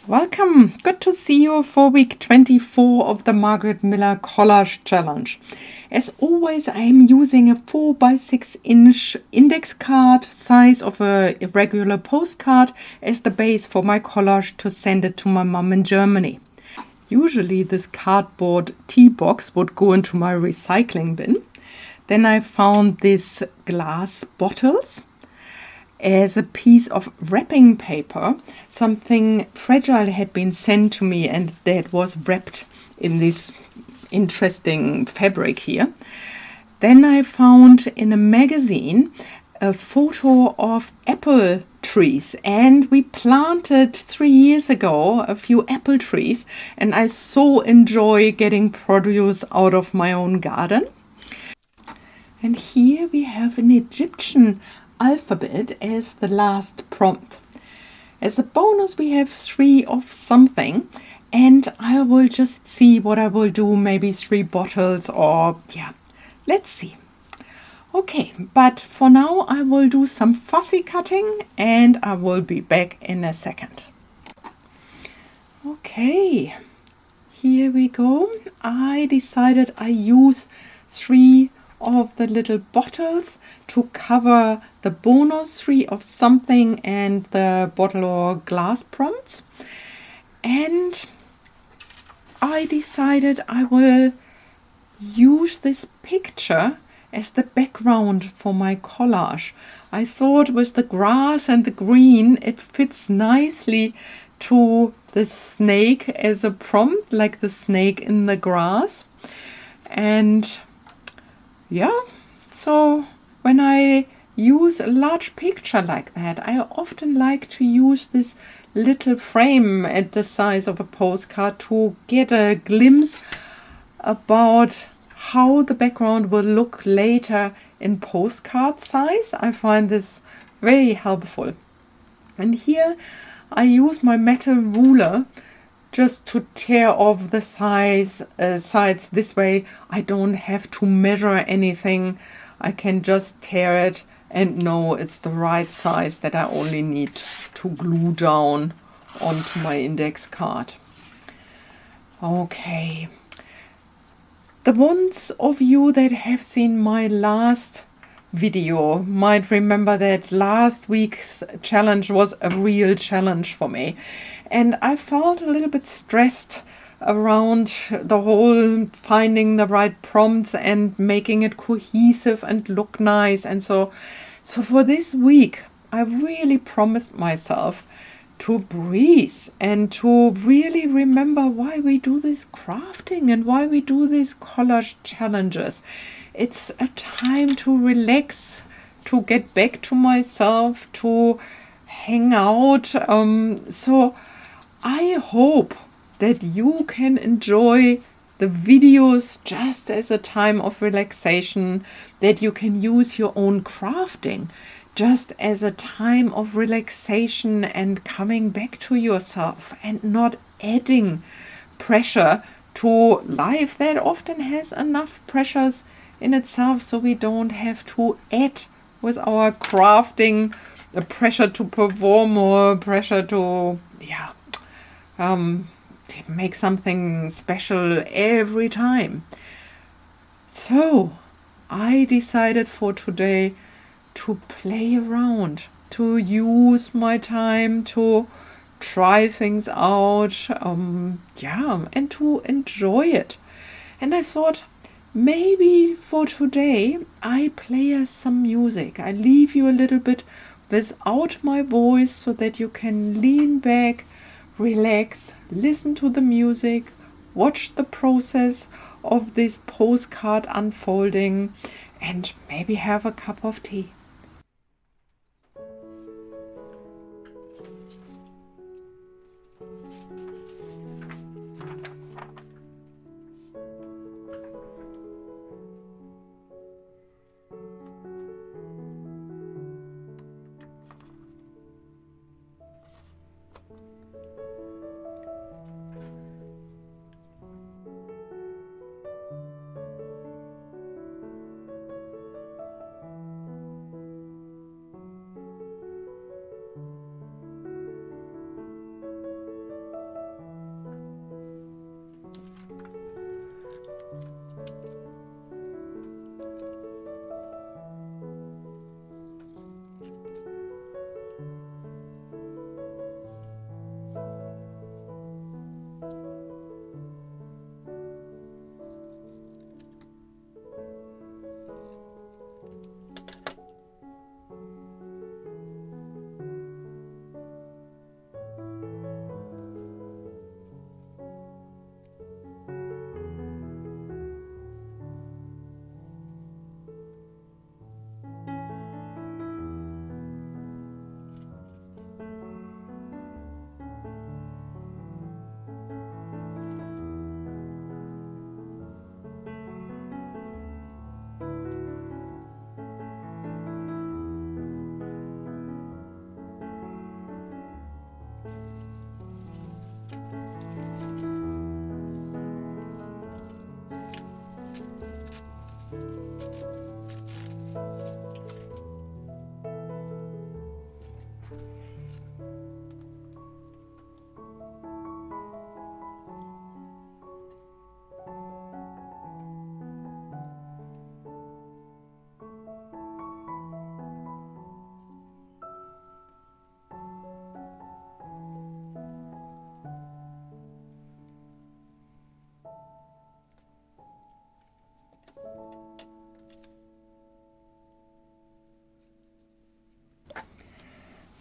Welcome! Good to see you for week 24 of the Margarete Miller Collage Challenge. As always, I am using a 4x6 index card size of a regular postcard as the base for my collage to send it to my mom in Germany. Usually this cardboard tea box would go into my recycling bin. Then I found these glass bottles as a piece of wrapping paper. Something fragile had been sent to me and that was wrapped in this interesting fabric here. Then I found in a magazine a photo of apple trees, and we planted 3 years ago a few apple trees, and I so enjoy getting produce out of my own garden. And here we have an Egyptian alphabet as the last prompt. As a bonus we have 3 of something, and I will just see what I will do, maybe 3 bottles or let's see. Okay, but for now I will do some fussy cutting and I will be back in a second. Okay, here we go. I decided I use 3 of the little bottles to cover the bonus 3 of something and the bottle or glass prompts. And I decided I will use this picture as the background for my collage. I thought with the grass and the green it fits nicely to the snake as a prompt, like the snake in the grass. And so when I use a large picture like that, I often like to use this little frame at the size of a postcard to get a glimpse about how the background will look later in postcard size. I find this very helpful. And here I use my metal ruler just to tear off the sides. This way I don't have to measure anything. I can just tear it and know it's the right size that I only need to glue down onto my index card. Okay. The ones of you that have seen my last video might remember that last week's challenge was a real challenge for me. And I felt a little bit stressed around the whole finding the right prompts and making it cohesive and look nice. And so for this week, I really promised myself to breathe and to really remember why we do this crafting and why we do these collage challenges. It's a time to relax, to get back to myself, to hang out. So I hope that you can enjoy the videos just as a time of relaxation, that you can use your own crafting just as a time of relaxation and coming back to yourself and not adding pressure to life that often has enough pressures in itself, so we don't have to add with our crafting a pressure to perform or pressure to make something special every time. So I decided for today to play around, to use my time to try things out, and to enjoy it. And I thought maybe for today I play us some music. I leave you a little bit without my voice so that you can lean back, relax, listen to the music, watch the process of this postcard unfolding, and maybe have a cup of tea.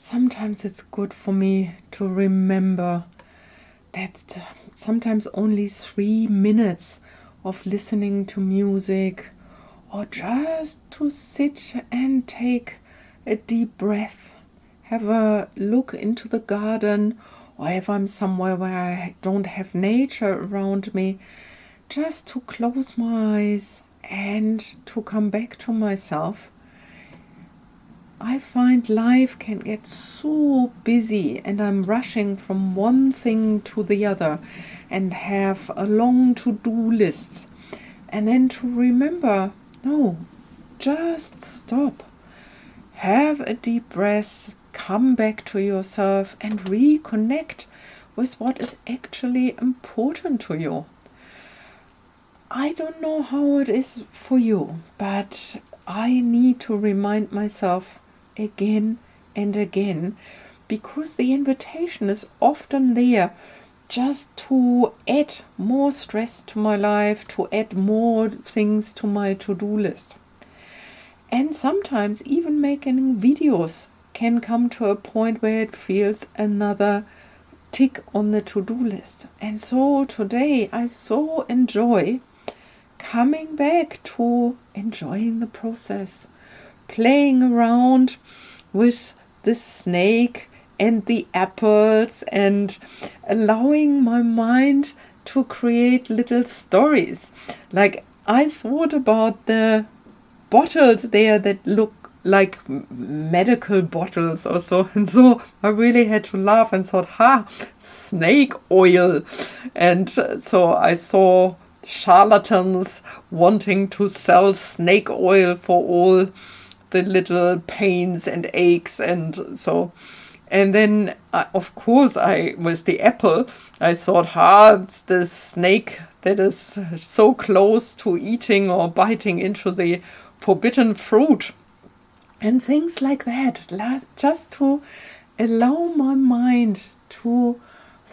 sometimes it's good for me to remember that sometimes only 3 minutes of listening to music, or just to sit and take a deep breath, have a look into the garden, or if I'm somewhere where I don't have nature around me, just to close my eyes and to come back to myself. I find life can get so busy and I'm rushing from one thing to the other and have a long to-do list. And then to remember, no, just stop. Have a deep breath, come back to yourself and reconnect with what is actually important to you. I don't know how it is for you, but I need to remind myself again and again, because the invitation is often there just to add more stress to my life, to add more things to my to-do list. And sometimes even making videos can come to a point where it feels another tick on the to-do list. And so today I so enjoy coming back to enjoying the process, playing around with the snake and the apples and allowing my mind to create little stories. Like I thought about the bottles there that look like medical bottles or so, and so I really had to laugh and thought, snake oil. And so I saw charlatans wanting to sell snake oil for all the little pains and aches, and so. And then, of course, with the apple, I thought, it's the snake that is so close to eating or biting into the forbidden fruit. And things like that, just to allow my mind to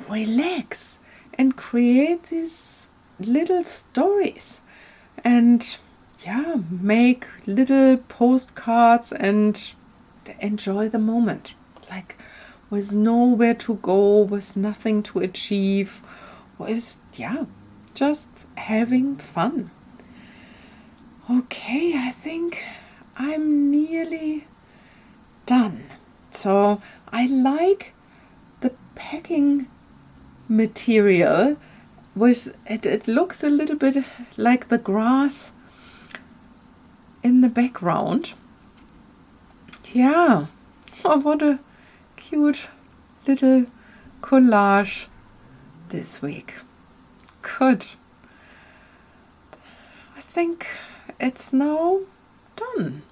relax and create these little stories. And make little postcards and enjoy the moment. Like with nowhere to go, with nothing to achieve, with, just having fun. Okay, I think I'm nearly done. So I like the packing material. It looks a little bit like the grass in the background. Oh, what a cute little collage this week. Good. I think it's now done.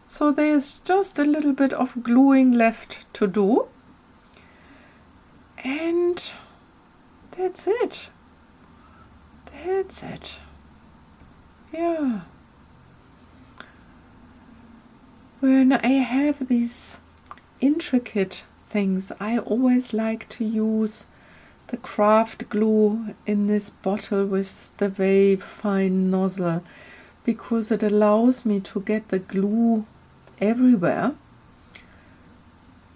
So there's just a little bit of gluing left to do. And that's it. Yeah. When I have these intricate things, I always like to use the craft glue in this bottle with the very fine nozzle, because it allows me to get the glue everywhere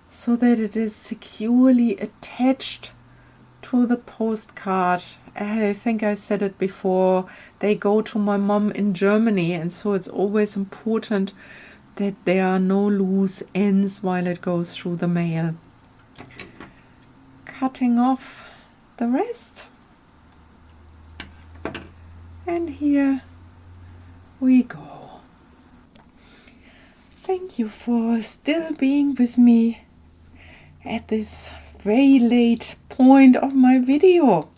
so that it is securely attached to the postcard. I think I said it before, they go to my mom in Germany, and so it's always important that there are no loose ends while it goes through the mail. Cutting off the rest. And here we go. Thank you for still being with me at this very late point of my video.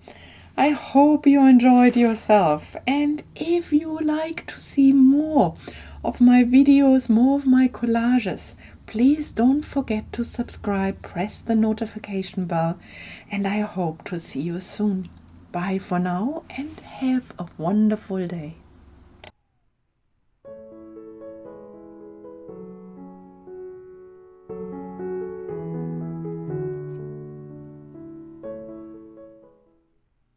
I hope you enjoyed yourself, and if you like to see more of my videos, more of my collages, please don't forget to subscribe, press the notification bell, and I hope to see you soon. Bye for now and have a wonderful day.